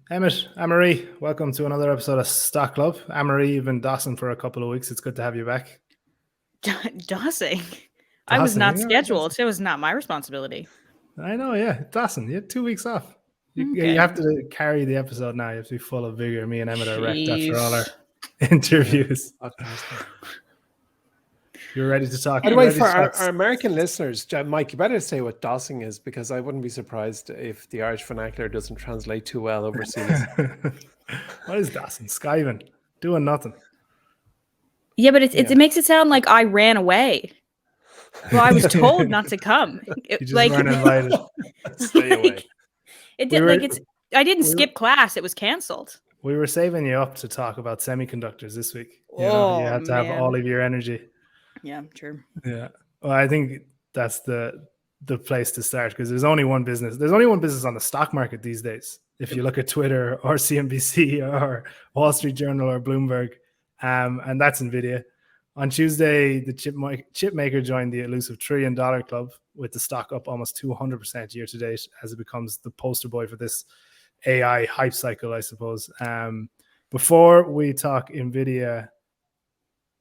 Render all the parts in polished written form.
Emmett, Anne-Marie, welcome to another episode of Stock Club. Anne-Marie, you've been dossing for a couple of weeks. It's good to have you back. Dossing. I was Dawson, not you know what scheduled. Dawson? So it was not my responsibility. I know, yeah. Dawson, you had 2 weeks off. You Okay. have to carry the episode now. You have to be full of vigor. Me and Emmett are wrecked after all our Jeez. interviews. Podcasting. You're ready to talk. By the You're way, ready for to talk. our American listeners, Mike, you better say what dossing is, because I wouldn't be surprised if the Irish vernacular doesn't translate too well overseas. What is Dawson? Skiving. Doing nothing. Yeah, but it makes it sound like I ran away. Well, I was told not to come. You just weren't invited. Stay away. It did I didn't skip class. It was canceled. We were saving you up to talk about semiconductors this week. You had to have man. all of your energy. Yeah, true. Yeah. Well, I think that's the place to start, because there's only one business. There's only one business on the stock market these days. If you look at Twitter or CNBC or Wall Street Journal or Bloomberg, and that's Nvidia. On Tuesday, the chip maker joined the elusive $1 trillion club, with the stock up almost 200% year to date, as it becomes the poster boy for this AI hype cycle, I suppose. Before we talk Nvidia,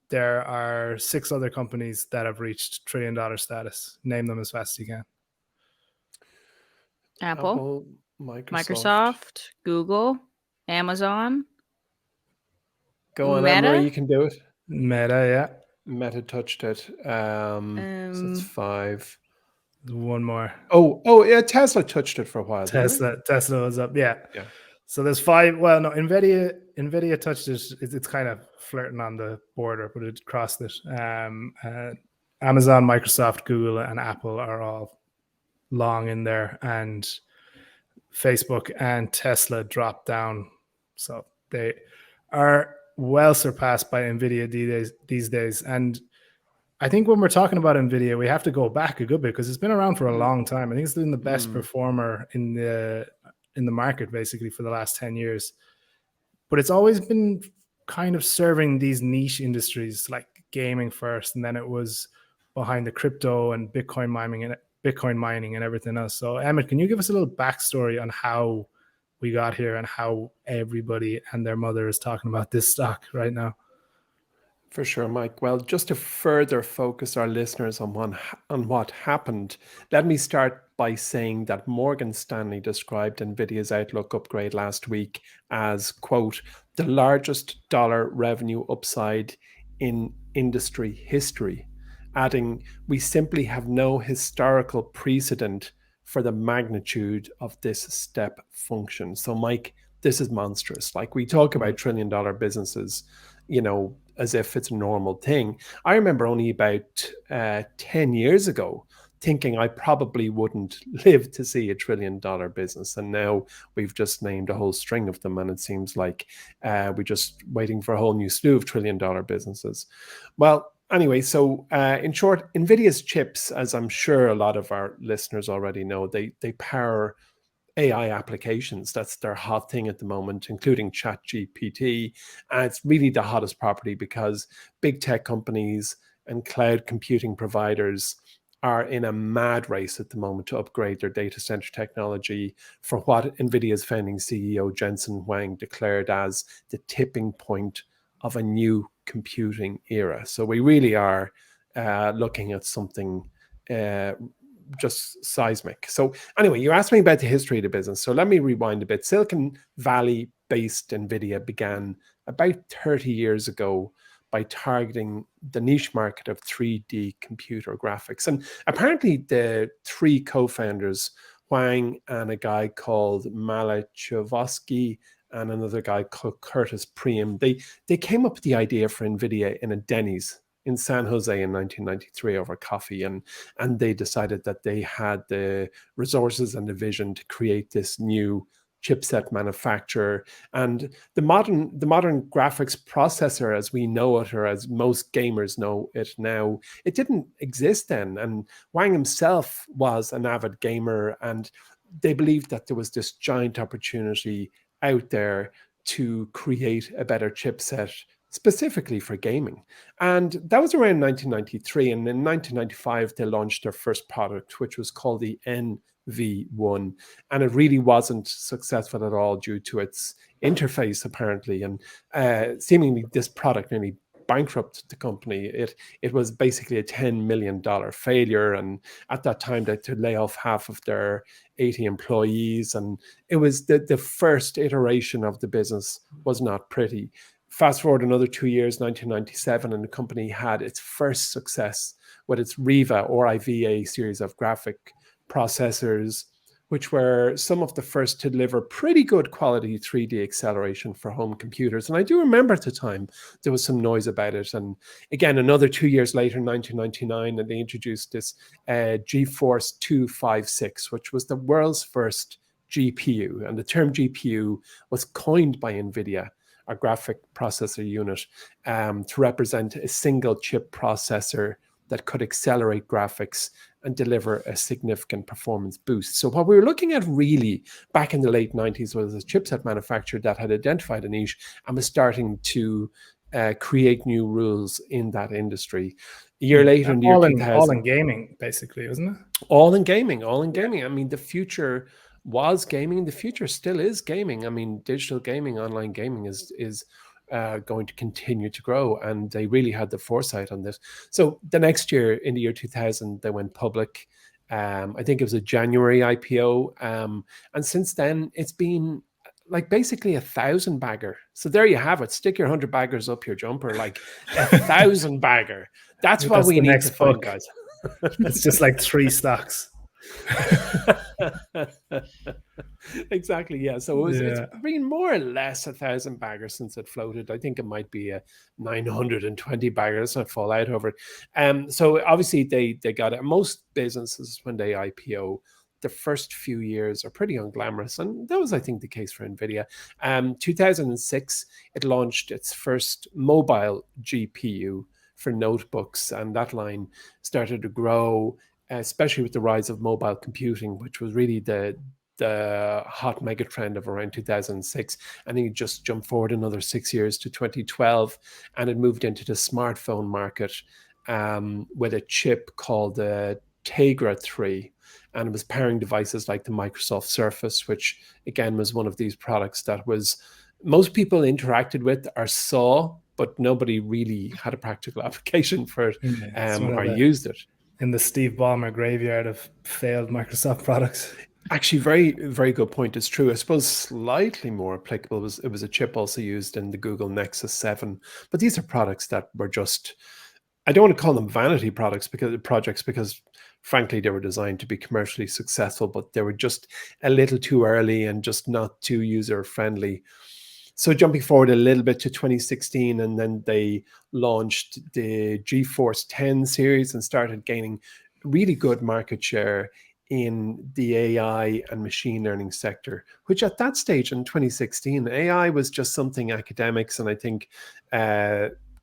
there are 6 other companies that have reached $1 trillion status. Name them as fast as you can. Apple, Microsoft, Google, Amazon. Go on, Meta? Anne-Marie, you can do it. Meta, yeah. Meta touched it. So it's 5. One more. Oh, yeah, Tesla touched it for a while. Tesla was up, yeah. Yeah. So there's 5. Well, no, Nvidia touched it. It's kind of flirting on the border, but it crossed it. Amazon, Microsoft, Google, and Apple are all long in there, and Facebook and Tesla dropped down. So they are well surpassed by Nvidia these days. And I think when we're talking about Nvidia, we have to go back a good bit, because it's been around for a long time. I think it's been the best performer in the market basically for the last 10 years. But it's always been kind of serving these niche industries like gaming first, and then it was behind the crypto and Bitcoin mining and everything else. So Emmett, can you give us a little backstory on how we got here and how everybody and their mother is talking about this stock right now? For sure, Mike. Well, just to further focus our listeners on what happened, let me start by saying that Morgan Stanley described Nvidia's outlook upgrade last week as, quote, the largest dollar revenue upside in industry history, adding, we simply have no historical precedent for the magnitude of this step function. So, Mike, this is monstrous. Like, we talk about $1 trillion businesses, as if it's a normal thing. I remember only about 10 years ago thinking I probably wouldn't live to see $1 trillion business. And now we've just named a whole string of them. And it seems like we're just waiting for a whole new slew of $1 trillion businesses. Well, anyway, so in short, Nvidia's chips, as I'm sure a lot of our listeners already know, they power AI applications. That's their hot thing at the moment, including ChatGPT. And it's really the hottest property because big tech companies and cloud computing providers are in a mad race at the moment to upgrade their data center technology for what Nvidia's founding CEO Jensen Huang declared as the tipping point of a new computing era. So we really are looking at something just seismic. So anyway, you asked me about the history of the business. So let me rewind a bit. Silicon Valley-based Nvidia began about 30 years ago by targeting the niche market of 3D computer graphics. And apparently the 3 co-founders, Huang and a guy called Malachovsky and another guy called Curtis Priem, they came up with the idea for Nvidia in a Denny's in San Jose in 1993 over coffee, and they decided that they had the resources and the vision to create this new chipset manufacturer. And the modern graphics processor as we know it, or as most gamers know it now, it didn't exist then. And Wang himself was an avid gamer, and they believed that there was this giant opportunity out there to create a better chipset specifically for gaming. And that was around 1993. And in 1995, they launched their first product, which was called the V1, and it really wasn't successful at all due to its interface, apparently, and seemingly this product nearly bankrupt the company. It was basically a $10 million failure, and at that time they had to lay off half of their 80 employees, and it was the first iteration of the business was not pretty. Fast forward another 2 years, 1997, and the company had its first success with its Riva or IVA series of graphic processors, which were some of the first to deliver pretty good quality 3D acceleration for home computers. And I do remember at the time there was some noise about it. And again, another 2 years later, 1999, and they introduced this GeForce 256, which was the world's first GPU. And the term GPU was coined by Nvidia, a graphic processor unit, to represent a single chip processor that could accelerate graphics and deliver a significant performance boost. So what we were looking at really back in the late 90s was a chipset manufacturer that had identified a niche and was starting to create new rules in that industry. A year later, in the year 2000, all in gaming, basically, wasn't it? All in gaming. I mean, the future was gaming. The future still is gaming. I mean, digital gaming, online gaming is going to continue to grow, and they really had the foresight on this. So the next year, in the year 2000, they went public. I think it was a January IPO, and since then it's been like basically 1,000 bagger. So there you have it. Stick your 100 baggers up your jumper, like 1,000 bagger. That's what we need to find, guys. It's just like 3 stocks. Exactly, yeah. So it's been more or less 1,000 baggers since it floated. I think it might be a 920 bagger. Let's not fall out over it. So obviously they got it. Most businesses, when they IPO, the first few years are pretty unglamorous, and that was, I think, the case for Nvidia. 2006, it launched its first mobile GPU for notebooks, and that line started to grow, especially with the rise of mobile computing, which was really the hot mega trend of around 2006. And then you just jump forward another 6 years to 2012, and it moved into the smartphone market with a chip called the Tegra 3. And it was powering devices like the Microsoft Surface, which again was one of these products that was most people interacted with or saw, but nobody really had a practical application for it or used it. In the Steve Ballmer graveyard of failed Microsoft products. Actually, very, very good point. It's true. I suppose slightly more applicable it was a chip also used in the Google Nexus 7. But these are products that were just, I don't want to call them vanity projects because frankly, they were designed to be commercially successful, but they were just a little too early and just not too user-friendly. So jumping forward a little bit to 2016, and then they launched the GeForce 10 series and started gaining really good market share in the AI and machine learning sector, which at that stage in 2016, AI was just something academics and I think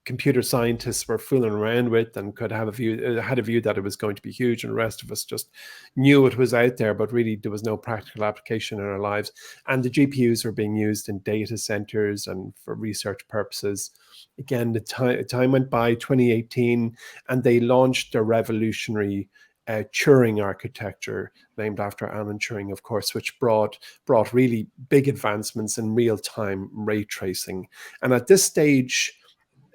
computer scientists were fooling around with and had a view that it was going to be huge, and the rest of us just knew it was out there, but really there was no practical application in our lives. And the GPUs were being used in data centers and for research purposes. Again, the time went by, 2018, and they launched a revolutionary Turing architecture named after Alan Turing, of course, which brought really big advancements in real-time ray tracing. And at this stage,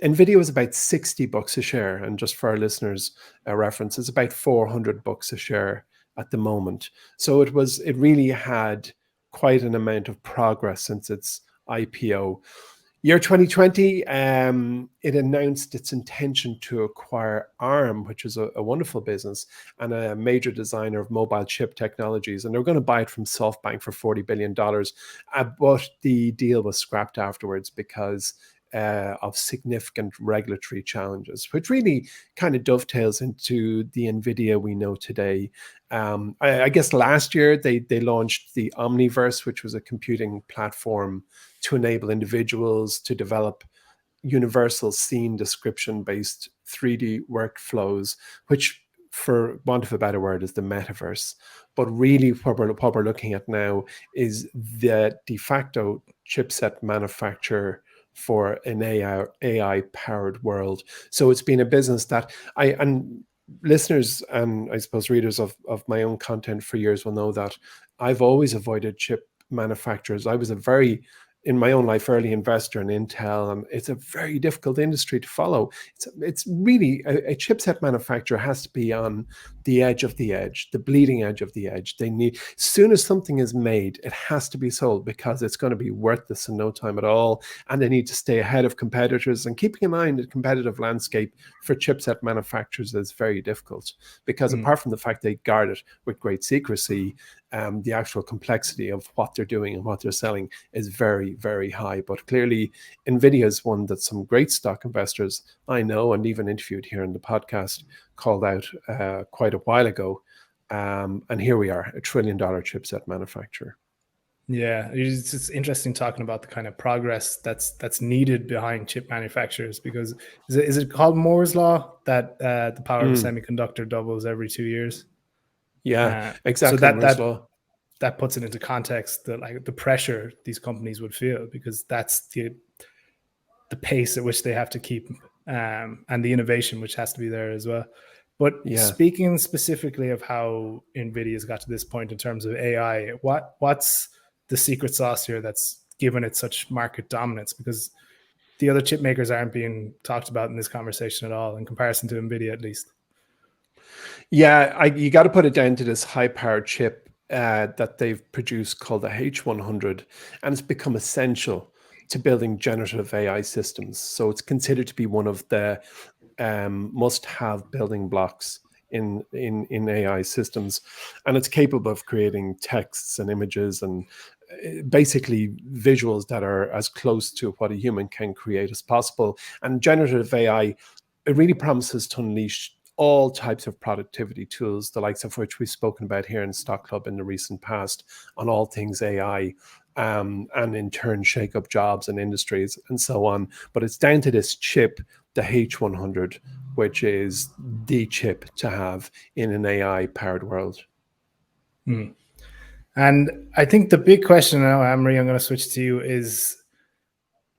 Nvidia was about $60 a share, and just for our listeners' reference, it's about $400 a share at the moment. So it really had quite an amount of progress since its IPO. Year 2020, it announced its intention to acquire ARM, which is a wonderful business and a major designer of mobile chip technologies. And they were going to buy it from SoftBank for $40 billion. But the deal was scrapped afterwards because of significant regulatory challenges, which really kind of dovetails into the Nvidia we know today. I guess last year they launched the Omniverse, which was a computing platform to enable individuals to develop universal scene description based 3D workflows, which, for want of a better word, is the metaverse. But really what we're looking at now is the de facto chipset manufacturer for an AI powered world. So it's been a business that listeners and I suppose readers of my own content for years will know that I've always avoided chip manufacturers. I was a very, in my own life, early investor in Intel, and it's a very difficult industry to follow. It's really a chipset manufacturer has to be on the edge of the edge, the bleeding edge of the edge. They need, as soon as something is made, it has to be sold because it's going to be worthless in no time at all, and they need to stay ahead of competitors. And keeping in mind the competitive landscape for chipset manufacturers is very difficult because apart from the fact they guard it with great secrecy, the actual complexity of what they're doing and what they're selling is very, very high. But clearly, Nvidia is one that some great stock investors I know and even interviewed here in the podcast called out quite a while ago. And here we are, $1 trillion chipset manufacturer. Yeah, it's interesting talking about the kind of progress that's needed behind chip manufacturers, because is it called Moore's law that the power of a semiconductor doubles every 2 years? Yeah, exactly. So that puts it into context, that like the pressure these companies would feel, because that's the pace at which they have to keep, and the innovation which has to be there as well. But speaking specifically of how Nvidia's got to this point in terms of AI, what's the secret sauce here that's given it such market dominance? Because the other chip makers aren't being talked about in this conversation at all, in comparison to Nvidia, at least. Yeah, you got to put it down to this high-powered chip that they've produced called the H100, and it's become essential to building generative AI systems. So it's considered to be one of the must-have building blocks in AI systems, and it's capable of creating texts and images and basically visuals that are as close to what a human can create as possible. And generative AI, it really promises to unleash all types of productivity tools, the likes of which we've spoken about here in Stock Club in the recent past on all things AI, and in turn shake up jobs and industries and so on. But it's down to this chip, the H100, which is the chip to have in an AI-powered world. And I think the big question now, Anne-Marie, I'm going to switch to you, is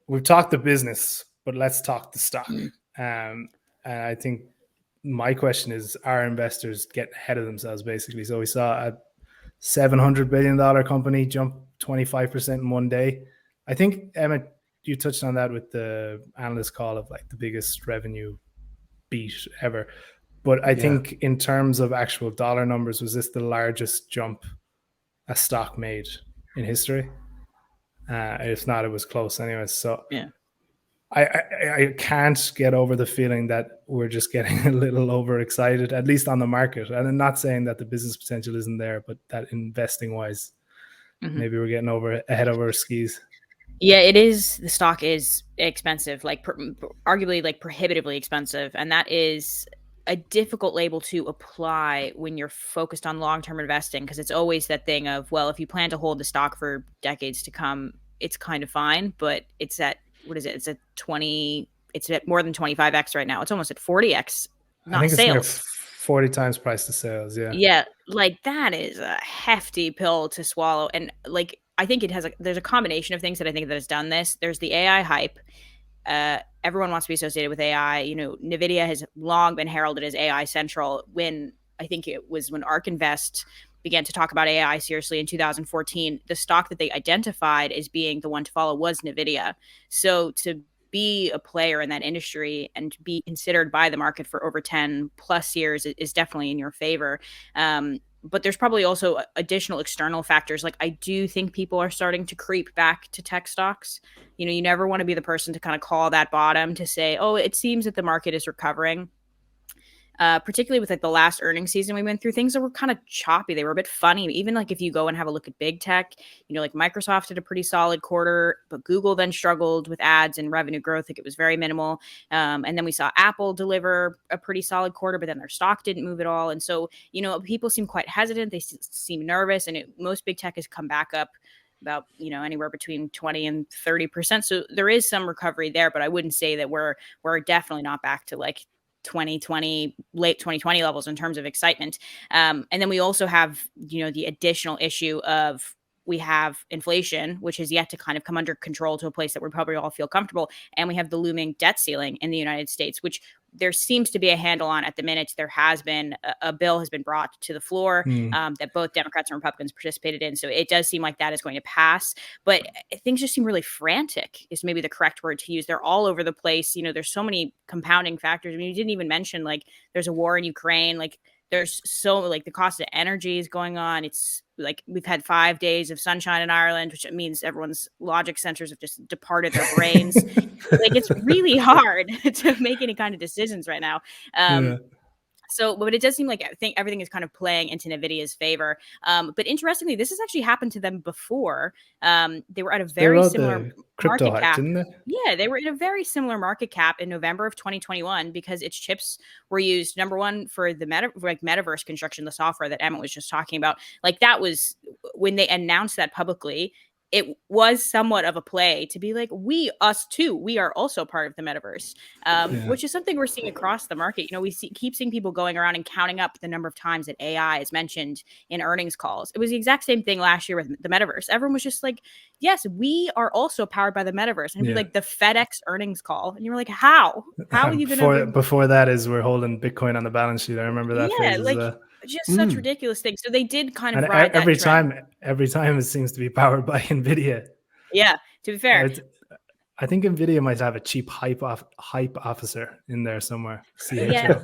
we've talked the business, but let's talk the stock. And I think my question is, are investors getting ahead of themselves, basically? So we saw a $700 billion company jump 25% in one day. I think, Emma, you touched on that with the analyst call of like the biggest revenue beat ever. But I think in terms of actual dollar numbers, was this the largest jump a stock made in history? If not, it was close anyway. So yeah. I can't get over the feeling that we're just getting a little overexcited, at least on the market. And I'm not saying that the business potential isn't there, but that investing wise, maybe we're getting ahead of our skis. Yeah, it is. The stock is expensive, like arguably like prohibitively expensive. And that is a difficult label to apply when you're focused on long-term investing, because it's always that thing of, well, if you plan to hold the stock for decades to come, it's kind of fine. But it's at, what is it? It's at more than 25x right now. It's almost at 40x, not I think sales. It's near 40 times price to sales. Yeah. Yeah. Like that is a hefty pill to swallow. And like, I think there's a combination of things that I think that has done this. There's the AI hype. Everyone wants to be associated with AI. You know, Nvidia has long been heralded as AI central. When I think it was when ARK Invest began to talk about AI seriously in 2014, the stock that they identified as being the one to follow was Nvidia. So to be a player in that industry and be considered by the market for over 10 plus years is definitely in your favor. But there's probably also additional external factors. Like I do think people are starting to creep back to tech stocks. You know, you never want to be the person to kind of call that bottom to say, oh, it seems that the market is recovering. Particularly with like the last earnings season we went through, things that were kind of choppy. They were a bit funny. Even like if you go and have a look at big tech, you know, like Microsoft did a pretty solid quarter, but Google then struggled with ads and revenue growth. Like it was very minimal. And then we saw Apple deliver a pretty solid quarter, but then their stock didn't move at all. And so, you know, people seem quite hesitant. They seem nervous, and most big tech has come back up about, you know, anywhere between 20 and 30%. So there is some recovery there, but I wouldn't say that we're definitely not back to like 2020, late 2020 levels in terms of excitement. And then we also have, you know, the additional issue of we have inflation, which has yet to kind of come under control to a place that we probably all feel comfortable. And we have the looming debt ceiling in the United States, which there seems to be a handle on at the minute. There has been a bill has been brought to the floor that both Democrats and Republicans participated in. So it does seem like that is going to pass, but things just seem really frantic is maybe the correct word to use. They're all over the place. There's so many compounding factors. I mean, you didn't even mention like there's a war in Ukraine. Like there's so like the cost of energy is going on. It's like we've had 5 days of sunshine in Ireland, which means everyone's logic sensors have just departed their brains. Like it's really hard to make any kind of decisions right now. So, but it does seem like I think everything is kind of playing into Nvidia's favor. But interestingly, this has actually happened to them before. They were at a very similar crypto market cap. didn't they? Yeah, they were in a very similar market cap in November of 2021 because its chips were used, number one, for the metaverse construction, the software that Emmett was just talking about. Like that was when they announced that publicly. It was somewhat of a play to be like, us too, we are also part of the metaverse, which is something we're seeing across the market. We keep seeing people going around and counting up the number of times that AI is mentioned in earnings calls. It was the exact same thing last year with the metaverse. Everyone was just like, yes, we are also powered by the metaverse. And it'd be like the FedEx earnings call. And you were like, how are you going to... Before that is we're holding Bitcoin on the balance sheet. I remember that phase as well. Just such ridiculous things. So they did kind of ride every that trend. every time it seems to be powered by Nvidia. Yeah, to be fair. I think Nvidia might have a cheap hype officer in there somewhere. Yeah.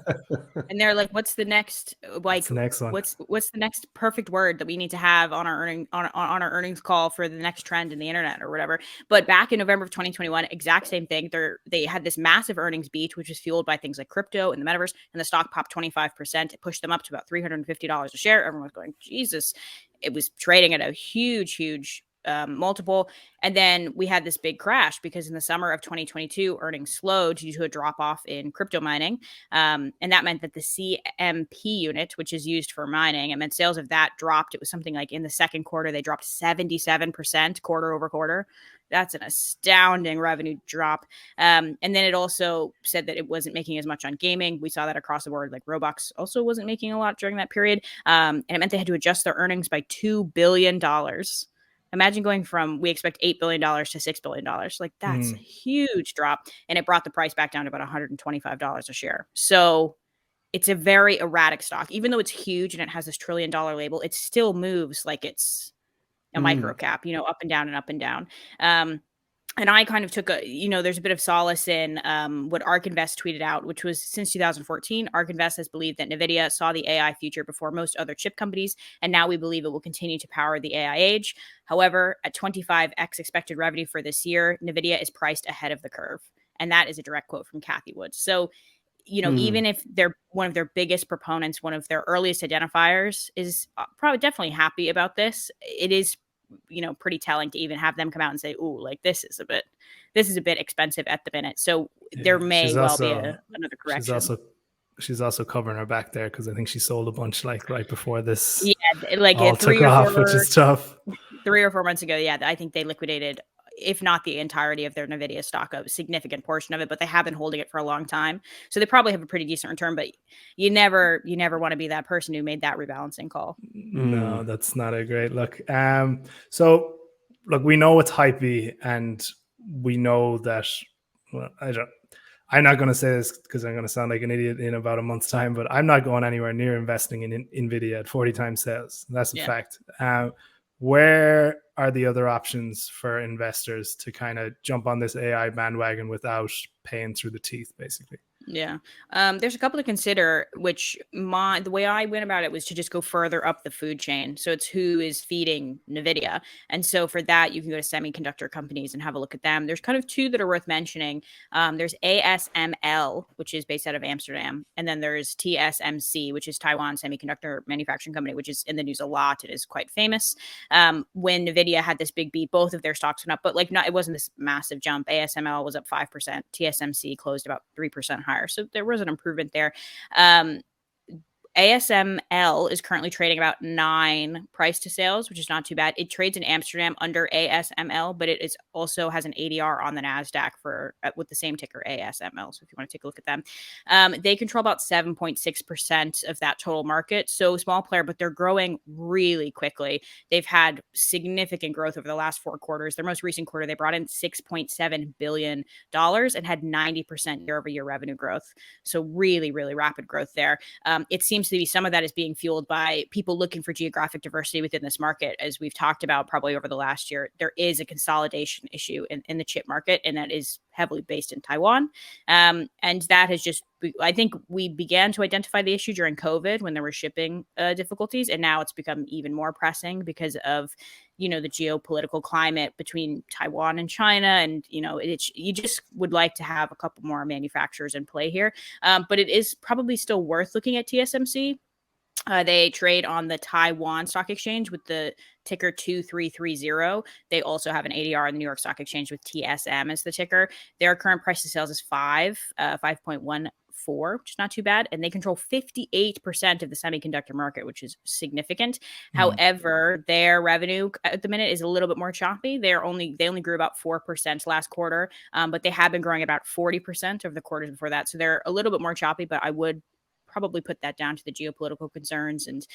And they're like, what's the next what's the next one? What's the next perfect word that we need to have on our our earnings call for the next trend in the internet or whatever? But back in November of 2021, exact same thing. They had this massive earnings beat, which was fueled by things like crypto and the metaverse, and the stock popped 25%. It pushed them up to about $350 a share. Everyone was going, Jesus. It was trading at a huge multiple. And then we had this big crash because in the summer of 2022, earnings slowed due to a drop off in crypto mining. And that meant that the CMP unit, which is used for mining, it meant sales of that dropped. It was something like in the second quarter, they dropped 77% quarter over quarter. That's an astounding revenue drop. And then it also said that it wasn't making as much on gaming. We saw that across the board. Like Roblox also wasn't making a lot during that period. And it meant they had to adjust their earnings by $2 billion. Imagine going from, we expect $8 billion to $6 billion. Like that's a huge drop. And it brought the price back down to about $125 a share. So it's a very erratic stock. Even though it's huge and it has this $1 trillion label, it still moves like it's a micro cap, up and down and up and down. And I kind of took there's a bit of solace in what ARK Invest tweeted out, which was since 2014, ARK Invest has believed that Nvidia saw the AI future before most other chip companies, and now we believe it will continue to power the AI age. However, at 25x expected revenue for this year, Nvidia is priced ahead of the curve. And that is a direct quote from Kathy Wood. So, even if they're one of their biggest proponents, one of their earliest identifiers is probably definitely happy about this, it is pretty telling to even have them come out and say, "Ooh, like this is a bit expensive at the minute." So there may well be another correction. She's also covering her back there because I think she sold a bunch like right before this. Yeah, like all took off, which is tough. 3 or 4 months ago, yeah, I think they liquidated, if not the entirety of their Nvidia stock, a significant portion of it, but they have been holding it for a long time. So they probably have a pretty decent return, but you never want to be that person who made that rebalancing call. No, that's not a great look. So look, we know it's hypey and we know that, well, I'm not going to say this because I'm going to sound like an idiot in about a month's time, but I'm not going anywhere near investing in Nvidia at 40 times sales. That's a fact. Where are the other options for investors to kind of jump on this AI bandwagon without paying through the teeth, basically? Yeah. There's a couple to consider, which the way I went about it was to just go further up the food chain. So it's who is feeding Nvidia. And so for that, you can go to semiconductor companies and have a look at them. There's kind of two that are worth mentioning. There's ASML, which is based out of Amsterdam. And then there's TSMC, which is Taiwan Semiconductor Manufacturing Company, which is in the news a lot. It is quite famous. When Nvidia had this big beat, both of their stocks went up, but it wasn't this massive jump. ASML was up 5%. TSMC closed about 3% higher. So there was an improvement there. ASML is currently trading about 9 price to sales, which is not too bad. It trades in Amsterdam under ASML, but it is also has an ADR on the NASDAQ with the same ticker ASML. So if you want to take a look at them, they control about 7.6% of that total market. So small player, but they're growing really quickly. They've had significant growth over the last 4 quarters. Their most recent quarter, they brought in $6.7 billion and had 90% year-over-year revenue growth. So really, really rapid growth there. It seems to be some of that is being fueled by people looking for geographic diversity within this market. As we've talked about probably over the last year, there is a consolidation issue in the chip market, and that is heavily based in Taiwan. And that has just, I think we began to identify the issue during COVID when there were shipping difficulties, and now it's become even more pressing because of, the geopolitical climate between Taiwan and China. And, you just would like to have a couple more manufacturers in play here. But it is probably still worth looking at TSMC. They trade on the Taiwan Stock Exchange with the ticker 2330. They also have an ADR in the New York Stock Exchange with TSM as the ticker. Their current price to sales is 5.14, which is not too bad. And they control 58% of the semiconductor market, which is significant. However, their revenue at the minute is a little bit more choppy. They only grew about 4% last quarter, but they have been growing about 40% over the quarters before that. So they're a little bit more choppy, but I would probably put that down to the geopolitical concerns and,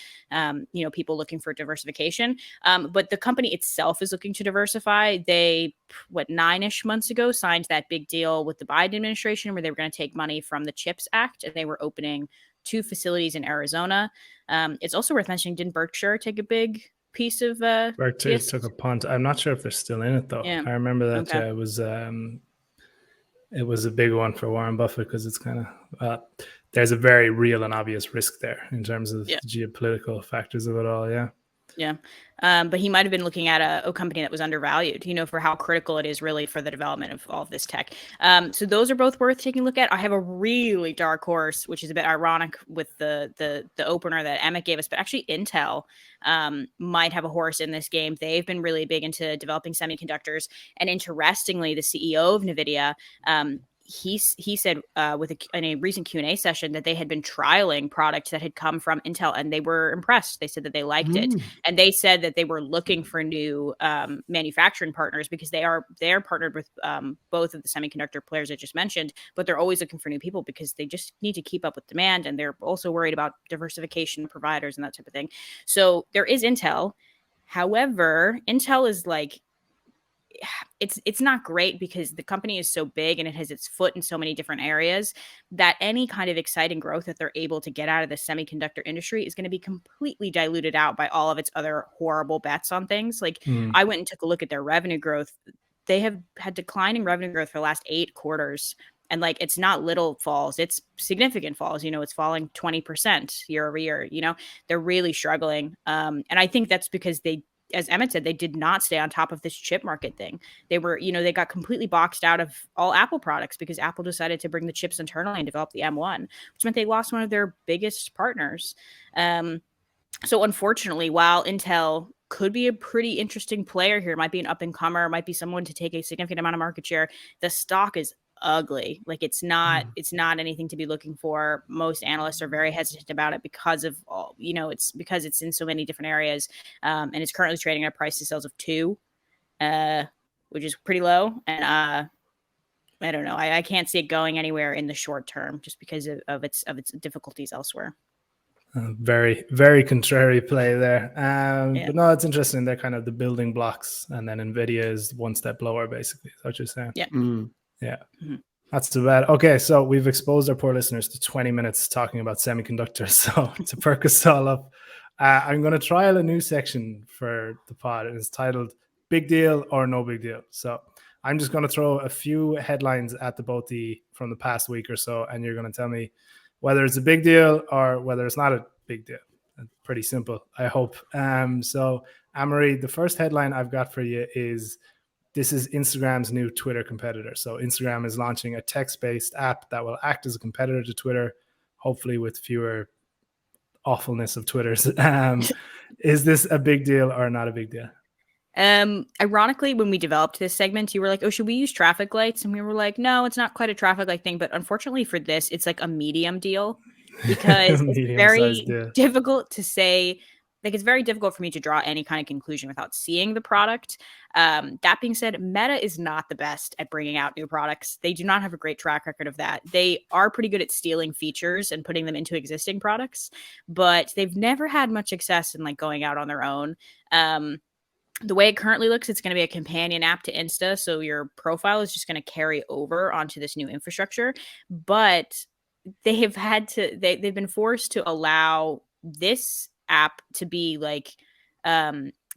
people looking for diversification. But the company itself is looking to diversify. They, 9-ish months ago, signed that big deal with the Biden administration where they were going to take money from the CHIPS Act, and they were opening 2 facilities in Arizona. It's also worth mentioning, didn't Berkshire take a big piece of Berkshire took a punt. I'm not sure if they're still in it though. Yeah. I remember that it was a big one for Warren Buffett because it's kind of there's a very real and obvious risk there in terms of the geopolitical factors of it all. Yeah. But he might have been looking at a company that was undervalued, for how critical it is really for the development of all of this tech. So those are both worth taking a look at. I have a really dark horse, which is a bit ironic with the opener that Emmett gave us, but actually Intel might have a horse in this game. They've been really big into developing semiconductors. And interestingly, the CEO of Nvidia, he said in a recent Q&A session that they had been trialing products that had come from Intel, and they were impressed. They said that they liked it, and they said that they were looking for new manufacturing partners because they're partnered with both of the semiconductor players I just mentioned, but they're always looking for new people because they just need to keep up with demand, and they're also worried about diversification of providers and that type of thing. So there is Intel. However, Intel is like, it's not great because the company is so big and it has its foot in so many different areas that any kind of exciting growth that they're able to get out of the semiconductor industry is going to be completely diluted out by all of its other horrible bets on things. Like I went and took a look at their revenue growth. They have had declining revenue growth for the last 8 quarters. And it's not little falls, it's significant falls. It's falling 20% year over year. They're really struggling. And I think that's because as Emmett said, they did not stay on top of this chip market thing. They were, they got completely boxed out of all Apple products because Apple decided to bring the chips internally and develop the M1, which meant they lost one of their biggest partners. So unfortunately, while Intel could be a pretty interesting player here, might be an up and comer, might be someone to take a significant amount of market share, the stock is ugly. It's not anything to be looking for. Most analysts are very hesitant about it because of all, it's because it's in so many different areas. And it's currently trading at a price to sales of 2, which is pretty low. And I don't know. I can't see it going anywhere in the short term just because of its difficulties elsewhere. Very, very contrary play there. But no, it's interesting. They're kind of the building blocks, and then Nvidia is one step lower, basically. Is what you're saying? Yeah. Yeah. That's too bad. Okay, so we've exposed our poor listeners to 20 minutes talking about semiconductors. So to perk us all up, I'm going to trial a new section for the pod. It's titled Big Deal or No Big Deal. So I'm just going to throw a few headlines at from the past week or so, and you're going to tell me whether it's a big deal or whether it's not a big deal. Pretty simple, I hope. So, Anne-Marie, the first headline I've got for you is, this is Instagram's new Twitter competitor. So Instagram is launching a text-based app that will act as a competitor to Twitter, hopefully with fewer awfulness of Twitters. Is this a big deal or not a big deal? Ironically, when we developed this segment, you were like, oh, should we use traffic lights? And we were like, no, it's not quite a traffic light thing. But unfortunately for this, it's like a medium deal. because it's Medium-sized, very yeah. difficult to say. Like, it's very difficult for me to draw any kind of conclusion without seeing the product. That being said, Meta is not the best at bringing out new products. They do not have a great track record of that. They are pretty good at stealing features and putting them into existing products, but they've never had much success in like going out on their own. The way it currently looks, it's going to be a companion app to Insta. So your profile is just going to carry over onto this new infrastructure. But they have had to, they've been forced to allow this app to be like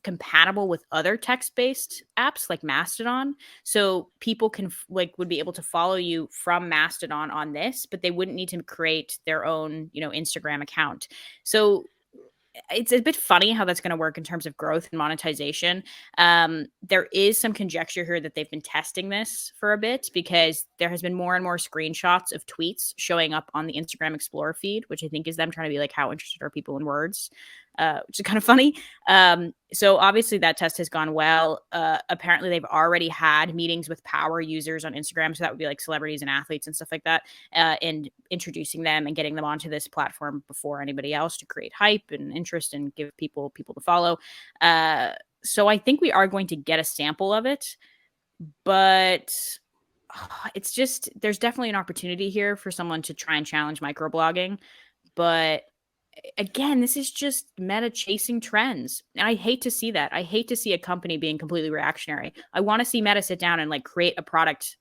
compatible with other text-based apps like Mastodon. So people can would be able to follow you from Mastodon on this, but they wouldn't need to create their own, Instagram account. So it's a bit funny how that's going to work in terms of growth and monetization. There is some conjecture here that they've been testing this for a bit because there has been more and more screenshots of tweets showing up on the Instagram Explorer feed, which I think is them trying to be like, how interested are people in words? Which is kind of funny. So obviously that test has gone well. Apparently they've already had meetings with power users on Instagram. So that would be like celebrities and athletes and stuff like that, and introducing them and getting them onto this platform before anybody else to create hype and interest and give people to follow. So I think we are going to get a sample of it, but it's just, there's definitely an opportunity here for someone to try and challenge microblogging. But again, this is just Meta chasing trends. And I hate to see that. I hate to see a company being completely reactionary. I want to see Meta sit down and like create a product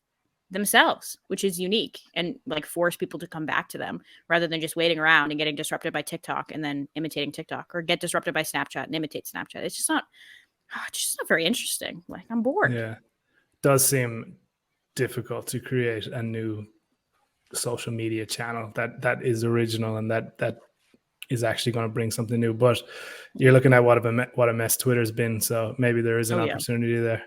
themselves, which is unique, and like force people to come back to them rather than just waiting around and getting disrupted by TikTok and then imitating TikTok, or get disrupted by Snapchat and imitate Snapchat. It's just not very interesting. Like, I'm bored. Yeah. Does seem difficult to create a new social media channel that is original and that is actually going to bring something new. But you're looking at what a mess Twitter's been, so maybe there is an opportunity there.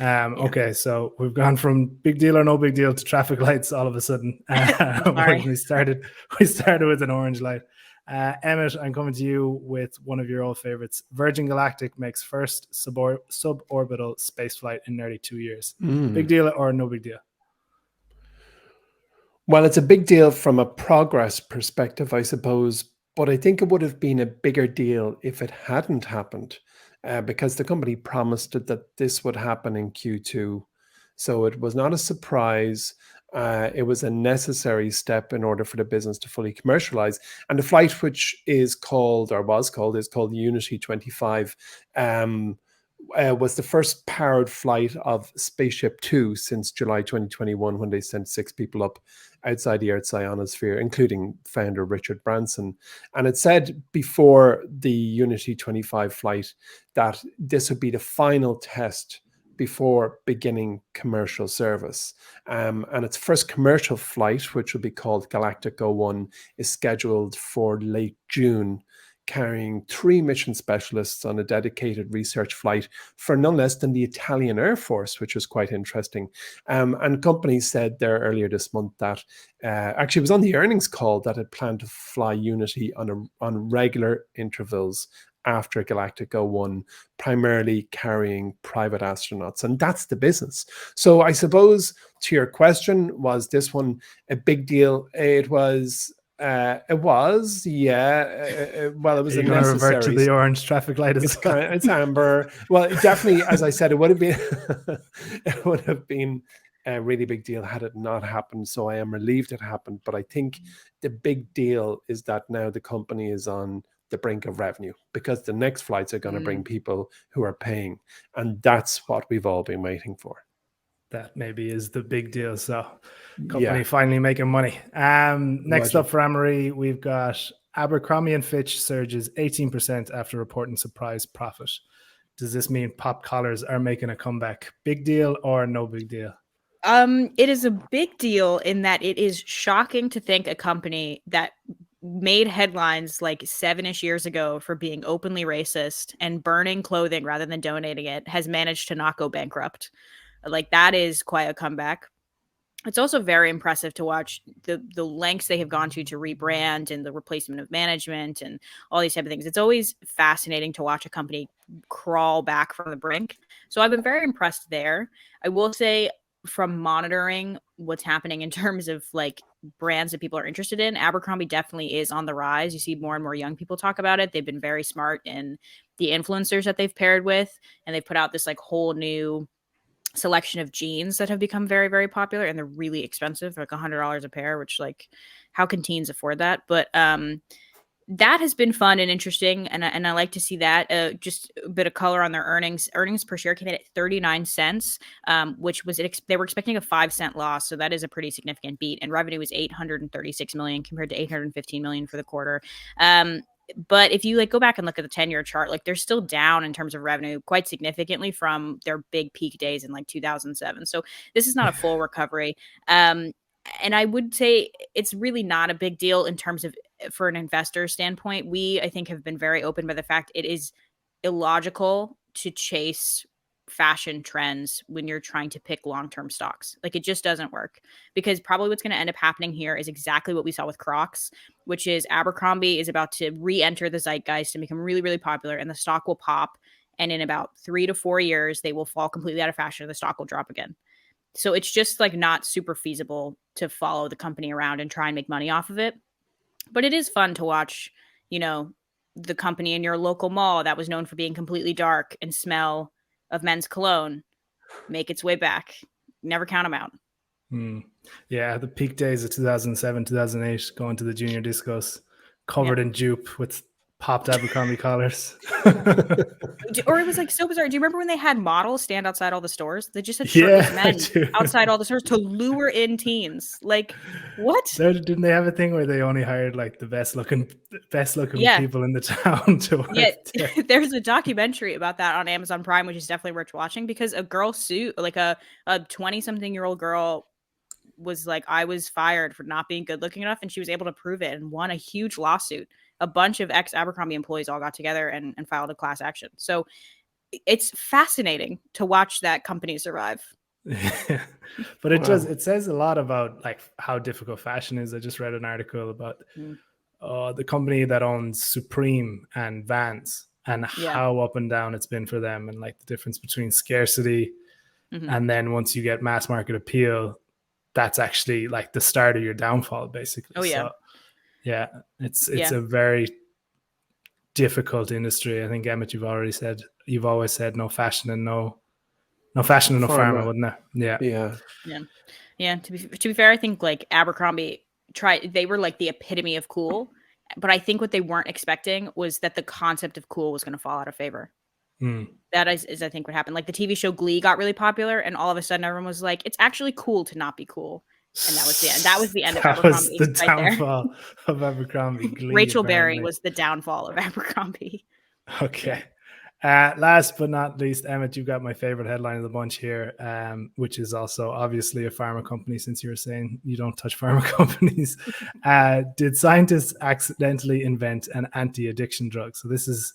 Okay, so we've gone from big deal or no big deal to traffic lights all of a sudden. We started with an orange light. Emmett, I'm coming to you with one of your old favorites. Virgin Galactic makes first suborbital spaceflight in nearly 2 years. Big deal or no big deal? Well, it's a big deal from a progress perspective, I suppose, but I think it would have been a bigger deal if it hadn't happened, because the company promised that this would happen in Q2. So it was not a surprise. It was a necessary step in order for the business to fully commercialize. And the flight, which is called Unity 25, was the first powered flight of Spaceship Two since July 2021, when they sent 6 people up outside the Earth's ionosphere, including founder Richard Branson. And it said before the Unity 25 flight that this would be the final test before beginning commercial service. And its first commercial flight, which will be called Galactic 01, is scheduled for late June, carrying 3 mission specialists on a dedicated research flight for none less than the Italian Air Force, which was quite interesting. And companies said there earlier this month that, actually it was on the earnings call, that it planned to fly Unity on regular intervals after Galactic 01, primarily carrying private astronauts. And that's the business. So I suppose, to your question, was this one a big deal? It was, yeah. Well, it was a necessary. Revert to the orange traffic light. It's amber. Well, definitely, as I said, it would have been a really big deal had it not happened. So I am relieved it happened. But I think the big deal is that now the company is on the brink of revenue, because the next flights are going to bring people who are paying, and that's what we've all been waiting for. That maybe is the big deal. So company finally making money. Next up for Anne-Marie, we've got Abercrombie & Fitch surges 18% after reporting surprise profit. Does this mean pop collars are making a comeback? Big deal or no big deal? It is a big deal in that it is shocking to think a company that made headlines like 7-ish years ago for being openly racist and burning clothing rather than donating it has managed to not go bankrupt. Like, that is quite a comeback. It's also very impressive to watch the lengths they have gone to rebrand and the replacement of management and all these type of things. It's always fascinating to watch a company crawl back from the brink. So I've been very impressed there. I will say, from monitoring what's happening in terms of like brands that people are interested in. Abercrombie definitely is on the rise. You see more and more young people talk about it. They've been very smart in the influencers that they've paired with, and they've put out this like whole new selection of jeans that have become very, very popular, and they're really expensive. They're like $100 a pair, which like how can teens afford that? But that has been fun and interesting, and I like to see that. Just a bit of color on their earnings. Earnings per share came in at 39 cents, which was they were expecting a 5-cent loss, so that is a pretty significant beat. And revenue was 836 million compared to 815 million for the quarter. But if you like go back and look at the 10-year chart, like they're still down in terms of revenue quite significantly from their big peak days in like 2007. So this is not a full recovery. And I would say it's really not a big deal in terms of for an investor standpoint. We, I think, have been very open by the fact it is illogical to chase fashion trends when you're trying to pick long-term stocks. Like it just doesn't work, because probably what's going to end up happening here is exactly what we saw with Crocs, which is Abercrombie is about to re-enter the zeitgeist and become really, really popular, and the stock will pop. And in about 3 to 4 years, they will fall completely out of fashion and the stock will drop again. So it's just like not super feasible to follow the company around and try and make money off of it. But it is fun to watch, you know, the company in your local mall that was known for being completely dark and smell of men's cologne make its way back. Never count them out. Yeah, the peak days of 2007, 2008, going to the junior discos, covered in jupe with popped Abercrombie collars. Or it was like so bizarre. Do you remember when they had models stand outside all the stores? They just had shirtless men outside all the stores to lure in teens. Like, what? Didn't they have a thing where they only hired like the best looking people in the town to work there? There's a documentary about that on Amazon Prime, which is definitely worth watching, because a girl like a 20-something-year-old girl was like, I was fired for not being good looking enough, and she was able to prove it and won a huge lawsuit. A bunch of ex-Abercrombie employees all got together and filed a class action. So it's fascinating to watch that company survive. But it says a lot about like how difficult fashion is. I just read an article about the company that owns Supreme and Vans and how up and down it's been for them, and like the difference between scarcity and then once you get mass market appeal, that's actually like the start of your downfall, basically. Oh yeah. So, yeah, it's a very difficult industry. I think, Emmett, you've always said no fashion and no pharma, wouldn't it? Yeah. To be fair, I think like Abercrombie they were like the epitome of cool, but I think what they weren't expecting was that the concept of cool was going to fall out of favor. That is I think what happened. Like the TV show Glee got really popular, and all of a sudden everyone was like, it's actually cool to not be cool. And that was the end. That was the end of Abercrombie. That was the downfall of Abercrombie. Glee, Rachel apparently. Berry was the downfall of Abercrombie. Okay. Last but not least, Emmett, you've got my favorite headline of the bunch here, which is also obviously a pharma company, since you were saying you don't touch pharma companies. Did scientists accidentally invent an anti-addiction drug? So this is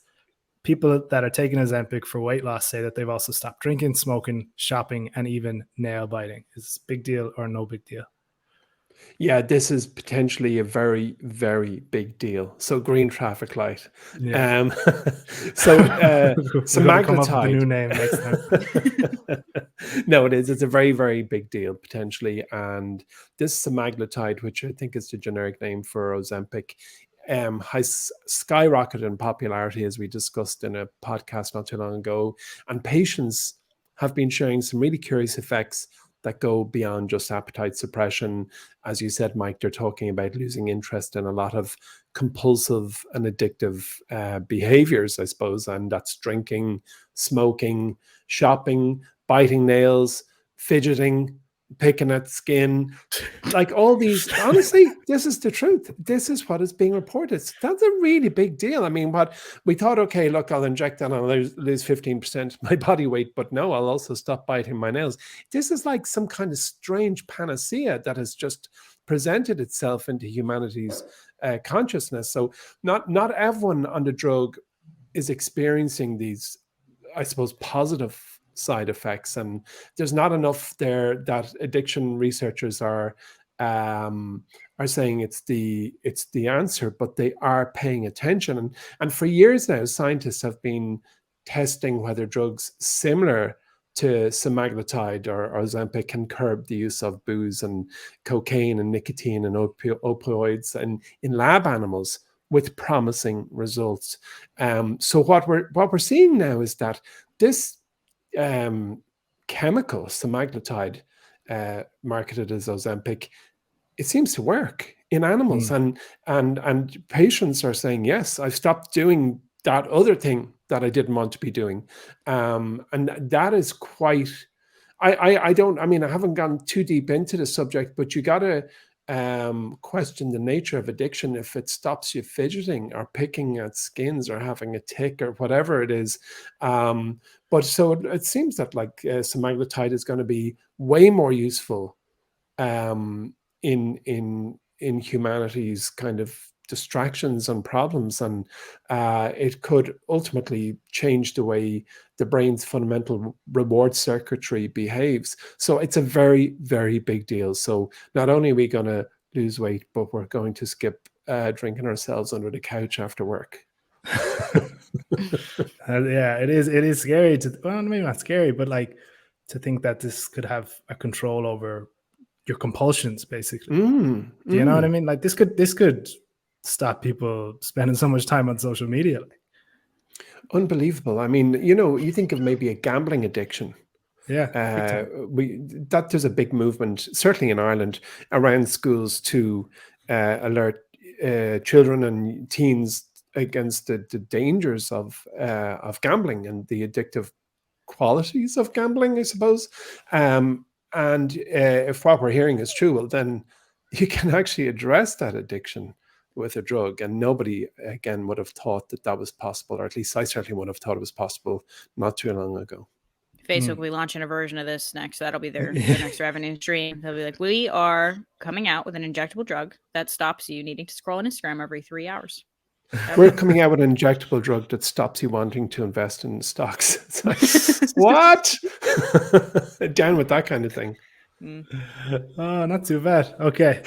people that are taking Ozempic for weight loss say that they've also stopped drinking, smoking, shopping, and even nail biting. Is this a big deal or no big deal? Yeah, this is potentially a very, very big deal. So green traffic light. Yeah. Semaglutide. Come up with a new name next time. No, it is. It's a very, very big deal potentially. And this semaglutide, which I think is the generic name for Ozempic, has skyrocketed in popularity, as we discussed in a podcast not too long ago. And patients have been showing some really curious effects that go beyond just appetite suppression. As you said, Mike, they're talking about losing interest in a lot of compulsive and addictive behaviors, I suppose. And that's drinking, smoking, shopping, biting nails, fidgeting, picking at skin, like all these. Honestly, this is the truth. This is what is being reported. That's a really big deal. I mean, what we thought, okay, look, I'll inject that and I'll lose 15% of my body weight, but no, I'll also stop biting my nails. This is like some kind of strange panacea that has just presented itself into humanity's consciousness. So not everyone on the drug is experiencing these, I suppose, positive side effects, and there's not enough there that addiction researchers are saying it's the answer, but they are paying attention. And for years now, scientists have been testing whether drugs similar to semaglutide or Ozempic can curb the use of booze and cocaine and nicotine and opioids and in lab animals with promising results. So what we're seeing now is that this chemical semaglutide, marketed as Ozempic, it seems to work in animals, and patients are saying, yes, I've stopped doing that other thing that I didn't want to be doing, and that is quite. I don't. I mean, I haven't gone too deep into the subject, but you got to question the nature of addiction if it stops you fidgeting or picking at skins or having a tick or whatever it is. But so it seems that like semaglutide is going to be way more useful in humanity's kind of distractions and problems, and it could ultimately change the way the brain's fundamental reward circuitry behaves. So it's a very, very big deal. So not only are we going to lose weight, but we're going to skip drinking ourselves under the couch after work. Yeah, it is scary to, well, maybe not scary, but like to think that this could have a control over your compulsions, basically. Do you know what I mean? Like this could stop people spending so much time on social media. Unbelievable. I mean, you know, you think of maybe a gambling addiction. Yeah, that there's a big movement, certainly in Ireland, around schools to alert children and teens against the dangers of gambling and the addictive qualities of gambling, I suppose. And if what we're hearing is true, well, then you can actually address that addiction with a drug. And nobody, again, would have thought that that was possible, or at least I certainly would have thought it was possible not too long ago. Facebook will be launching a version of this next. That'll be their next revenue stream. They'll be like, we are coming out with an injectable drug that stops you needing to scroll on Instagram every 3 hours. We're coming out with an injectable drug that stops you wanting to invest in stocks. It's like, what? Down with that kind of thing. Oh, not too bad. Okay.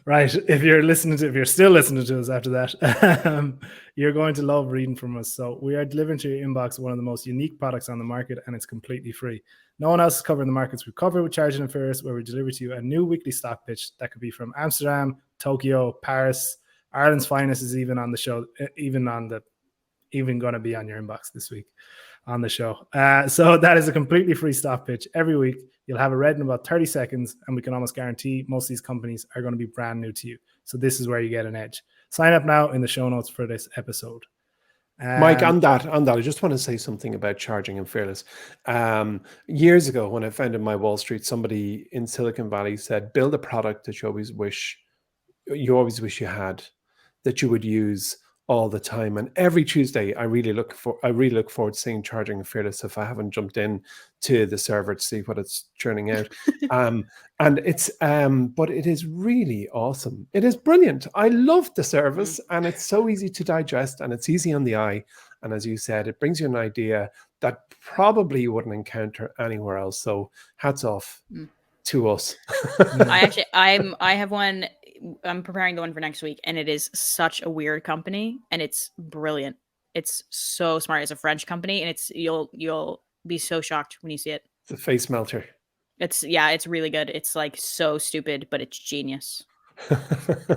Right. If you're still listening to us after that, you're going to love reading from us. So we are delivering to your inbox one of the most unique products on the market, and it's completely free. No one else is covering the markets we cover with Charging and Ferris, where we deliver to you a new weekly stock pitch that could be from Amsterdam, Tokyo, Paris. Ireland's finest is even on the show, even going to be on your inbox this week on the show. So that is a completely free stock pitch every week. You'll have it read in about 30 seconds, and we can almost guarantee most of these companies are going to be brand new to you. So this is where you get an edge. Sign up now in the show notes for this episode. Mike, on that, I just want to say something about Charging and Fearless. Years ago, when I founded MyWallSt, somebody in Silicon Valley said, build a product that you always wish you had, that you would use all the time. And every Tuesday, I really look forward to seeing Charging and Fearless if I haven't jumped in to the server to see what it's churning out. And it's but it is really awesome. It is brilliant. I love the service, and it's so easy to digest, and it's easy on the eye. And as you said, it brings you an idea that probably you wouldn't encounter anywhere else. So hats off to us. I have one. I'm preparing the one for next week, and it is such a weird company, and it's brilliant. It's so smart. It's a French company, and you'll be so shocked when you see it. It's a face melter. It's really good. It's like so stupid, but it's genius.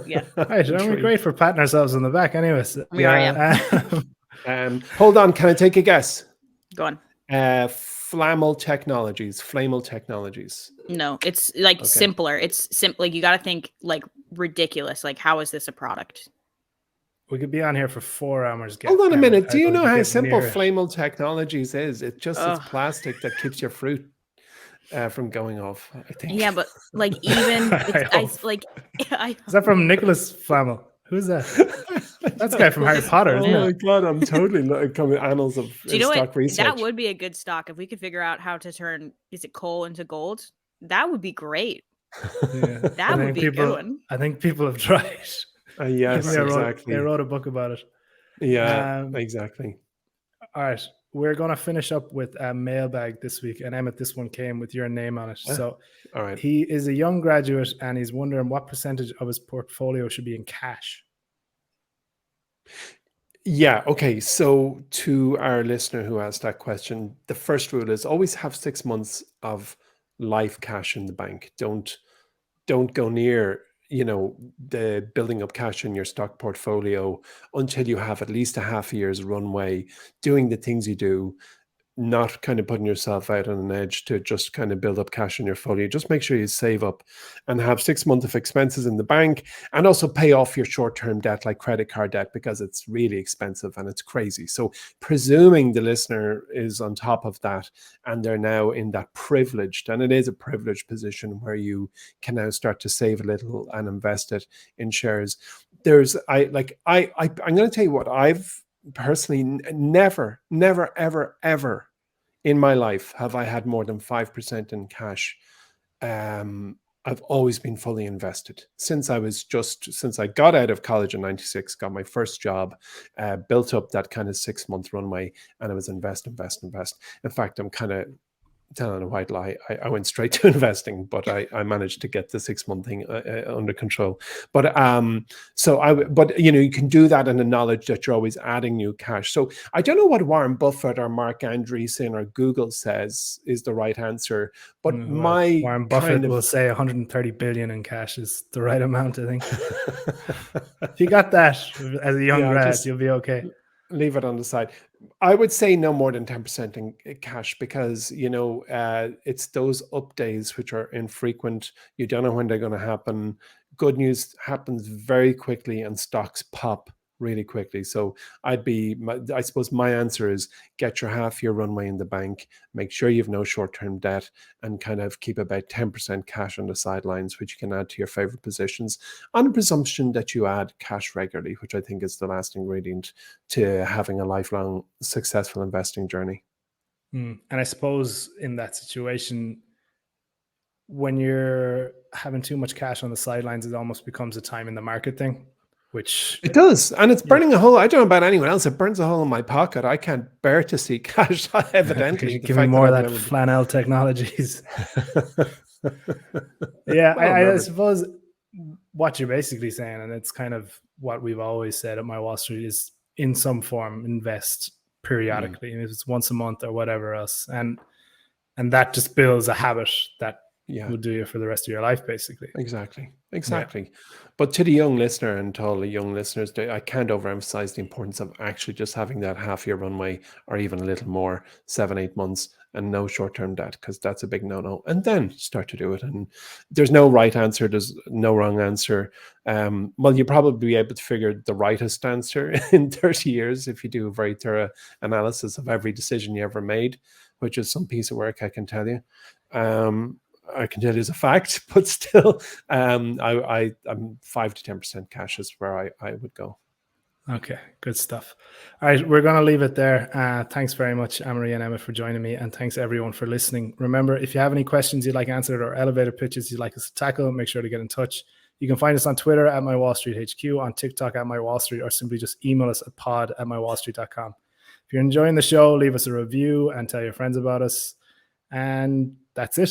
Yeah. Right, aren't we great for patting ourselves on the back anyways? We are, yeah. Hold on, can I take a guess? Go on. Flammel Technologies. No, it's like simpler. It's like you got to think like ridiculous. Like, how is this a product? We could be on here for 4 hours. Hold on a minute. Do you know how simple Flammel Technologies is? It's just it's plastic that keeps your fruit from going off, I think. Yeah, but like even is that from Nicholas Flamel? Who's that? That's the guy from Harry Potter, isn't it? Oh my god, I'm totally coming annals of stock research. That would be a good stock if we could figure out how to turn coal into gold. That would be great. Yeah. That would be a good one. I think people have tried. Yes, exactly. They wrote a book about it. Yeah, exactly. All right. We're going to finish up with a mailbag this week. And Emmett, this one came with your name on it. So all right. He is a young graduate, and he's wondering what percentage of his portfolio should be in cash. Yeah. Okay. So to our listener who asked that question, the first rule is always have 6 months of live cash in the bank. Don't go near, the building up cash in your stock portfolio until you have at least a half a year's runway doing the things you do, not kind of putting yourself out on an edge to just kind of build up cash in your folio. Just make sure you save up and have 6 months of expenses in the bank, and also pay off your short-term debt like credit card debt, because it's really expensive and it's crazy. So presuming the listener is on top of that and they're now in that privileged, and it is a privileged position where you can now start to save a little and invest it in shares. I'm going to tell you what I've personally never, ever in my life have I had more than 5% in cash. I've always been fully invested since I got out of college in 96, got my first job, built up that kind of 6 month runway, and I was invest. In fact, I'm kind of telling a white lie. I went straight to investing, but I managed to get the 6 month thing under control. But you can do that in the knowledge that you're always adding new cash. So I don't know what Warren Buffett or Mark Andreessen or Google says is the right answer, but Warren Buffett will say 130 billion in cash is the right amount, I think. If you got that as a young grad, you'll be okay. Leave it on the side. I would say no more than 10% in cash, because it's those up days which are infrequent. You don't know when they're going to happen. Good news happens very quickly and stocks pop really quickly. So I suppose my answer is get your half year runway in the bank, make sure you have no short-term debt, and kind of keep about 10% cash on the sidelines, which you can add to your favorite positions on the presumption that you add cash regularly, which I think is the last ingredient to having a lifelong successful investing journey. And I suppose in that situation, when you're having too much cash on the sidelines, it almost becomes a time in the market thing, which it does. And it's burning a hole. I don't know about anyone else. It burns a hole in my pocket. I can't bear to see cash, evidently. Give me more of that flannel technologies. Yeah, I suppose what you're basically saying, and it's kind of what we've always said at MyWallSt, is in some form invest periodically, if it's once a month or whatever else, and that just builds a habit that will do you for the rest of your life, basically. Exactly. Yeah. But to the young listener and to all the young listeners, I can't overemphasize the importance of actually just having that half year runway, or even a little more, 7-8 months, and no short-term debt, because that's a big no-no. And then start to do it. And there's no right answer. There's no wrong answer. Well, you'll probably be able to figure the rightest answer in 30 years if you do a very thorough analysis of every decision you ever made, which is some piece of work, I can tell you. I can tell you as a fact, but still, I'm 5 to 10% cash is where I would go. Okay, good stuff. All right, we're going to leave it there. Thanks very much, Anne-Marie and Emma, for joining me, and thanks everyone for listening. Remember, if you have any questions you'd like answered or elevator pitches you'd like us to tackle, make sure to get in touch. You can find us on Twitter at MyWallStHQ, on TikTok at MyWallSt, or simply just email us at pod@mywallstreet.com. If you're enjoying the show, leave us a review and tell your friends about us. And that's it.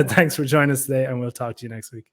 Thanks for joining us today, and we'll talk to you next week.